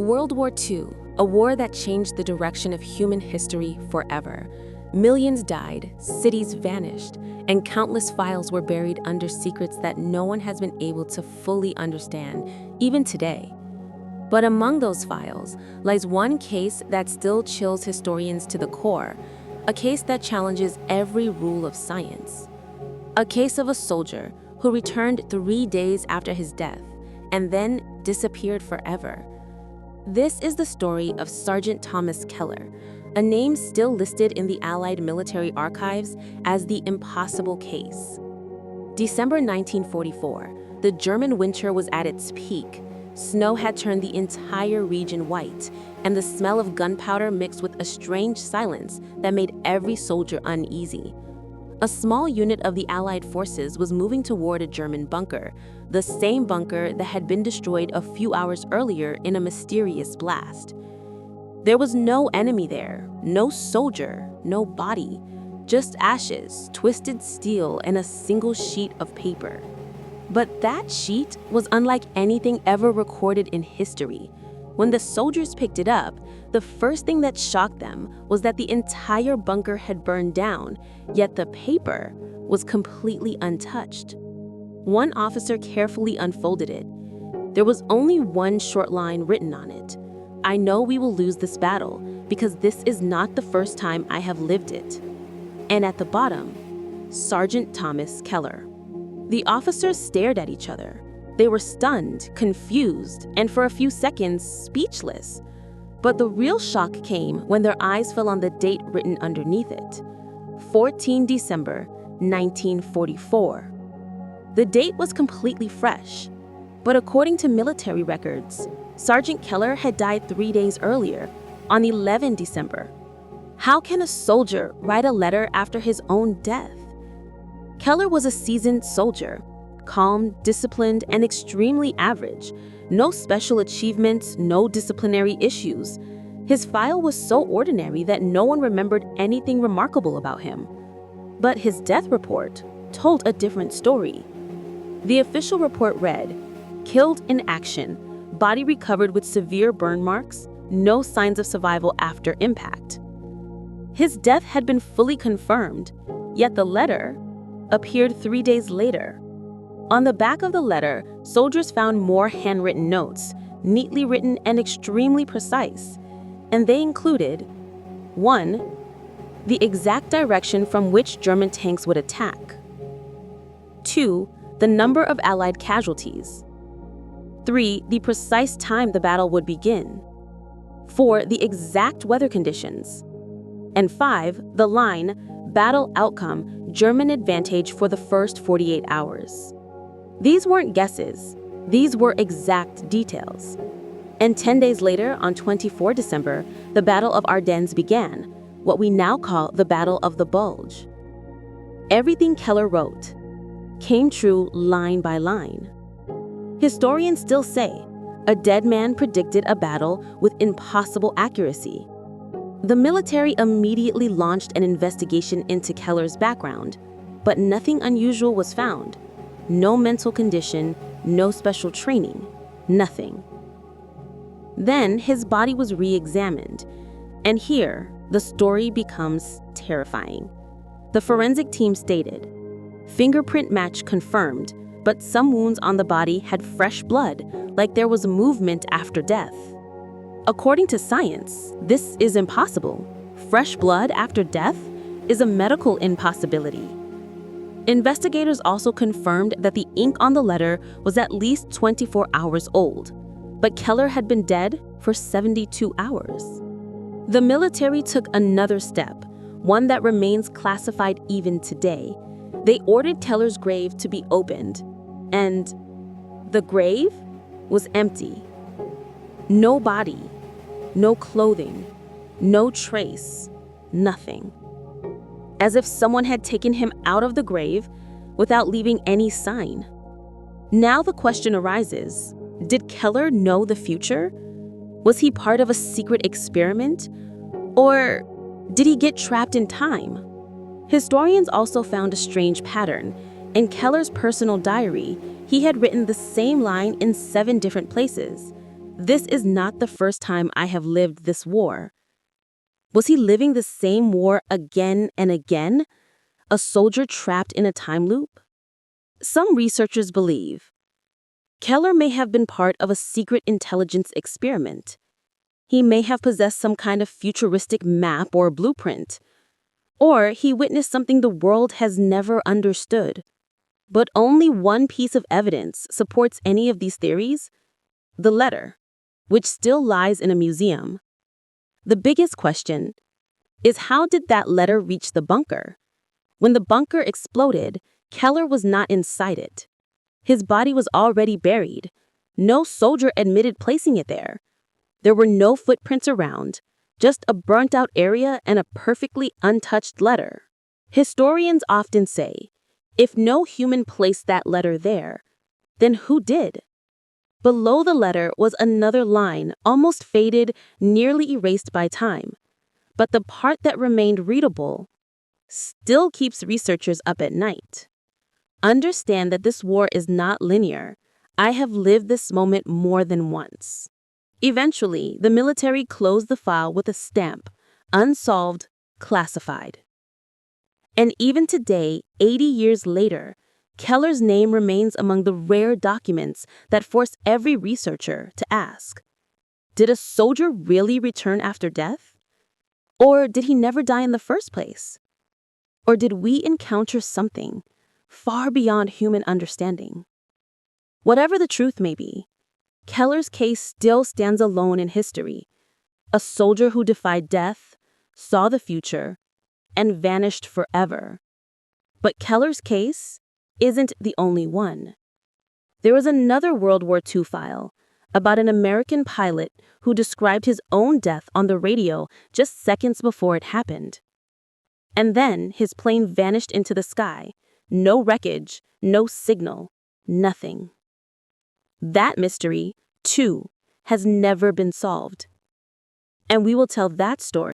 World War II, a war that changed the direction of human history forever. Millions died, cities vanished, and countless files were buried under secrets that no one has been able to fully understand, even today. But among those files lies one case that still chills historians to the core, a case that challenges every rule of science. A case of a soldier who returned 3 days after his death and then disappeared forever. This is the story of Sergeant Thomas Keller, a name still listed in the Allied military archives as the impossible case. December 1944, the German winter was at its peak. Snow had turned the entire region white, and the smell of gunpowder mixed with a strange silence that made every soldier uneasy. A small unit of the Allied forces was moving toward a German bunker, the same bunker that had been destroyed a few hours earlier in a mysterious blast. There was no enemy there, no soldier, no body, just ashes, twisted steel, and a single sheet of paper. But that sheet was unlike anything ever recorded in history. When the soldiers picked it up, the first thing that shocked them was that the entire bunker had burned down, yet the paper was completely untouched. One officer carefully unfolded it. There was only one short line written on it. "I know we will lose this battle because this is not the first time I have lived it." And at the bottom, Sergeant Thomas Keller. The officers stared at each other. They were stunned, confused, and for a few seconds, speechless. But the real shock came when their eyes fell on the date written underneath it. 14 December, 1944. The date was completely fresh. But according to military records, Sergeant Keller had died 3 days earlier, on 11 December. How can a soldier write a letter after his own death? Keller was a seasoned soldier, calm, disciplined, and extremely average. No special achievements, no disciplinary issues. His file was so ordinary that no one remembered anything remarkable about him. But his death report told a different story. The official report read, "Killed in action, body recovered with severe burn marks, no signs of survival after impact." His death had been fully confirmed, yet the letter appeared 3 days later. On the back of the letter, soldiers found more handwritten notes, neatly written and extremely precise, and they included 1. The exact direction from which German tanks would attack. 2. The number of Allied casualties. 3. The precise time the battle would begin. 4. The exact weather conditions. And 5. The line, "Battle outcome, German advantage for the first 48 hours. These weren't guesses. These were exact details. And 10 days later, on 24 December, the Battle of Ardennes began, what we now call the Battle of the Bulge. Everything Keller wrote came true line by line. Historians still say, a dead man predicted a battle with impossible accuracy. The military immediately launched an investigation into Keller's background, but nothing unusual was found. No mental condition, no special training, nothing. Then his body was re-examined, and here the story becomes terrifying. The forensic team stated, "Fingerprint match confirmed, but some wounds on the body had fresh blood, like there was movement after death." According to science, this is impossible. Fresh blood after death is a medical impossibility. Investigators also confirmed that the ink on the letter was at least 24 hours old, but Keller had been dead for 72 hours. The military took another step, one that remains classified even today. They ordered Keller's grave to be opened, and the grave was empty. No body, no clothing, no trace, nothing. As if someone had taken him out of the grave without leaving any sign. Now the question arises, did Keller know the future? Was he part of a secret experiment? Or did he get trapped in time? Historians also found a strange pattern. In Keller's personal diary, he had written the same line in 7 different places. This is not the first time I have lived this war. Was he living the same war again and again? A soldier trapped in a time loop? Some researchers believe Keller may have been part of a secret intelligence experiment. He may have possessed some kind of futuristic map or blueprint. Or he witnessed something the world has never understood. But only one piece of evidence supports any of these theories: the letter, which still lies in a museum. The biggest question is, how did that letter reach the bunker? When the bunker exploded, Keller was not inside it. His body was already buried. No soldier admitted placing it there. There were no footprints around, just a burnt-out area and a perfectly untouched letter. Historians often say, if no human placed that letter there, then who did? Below the letter was another line, almost faded, nearly erased by time. But the part that remained readable still keeps researchers up at night. Understand that this war is not linear. I have lived this moment more than once. Eventually, the military closed the file with a stamp: unsolved, classified. And even today, 80 years later, Keller's name remains among the rare documents that force every researcher to ask, did a soldier really return after death? Or did he never die in the first place? Or did we encounter something far beyond human understanding? Whatever the truth may be, Keller's case still stands alone in history. A soldier who defied death, saw the future, and vanished forever. But Keller's case isn't the only one. There was another World War II file about an American pilot who described his own death on the radio just seconds before it happened. And then his plane vanished into the sky. No wreckage, no signal, nothing. That mystery, too, has never been solved. And we will tell that story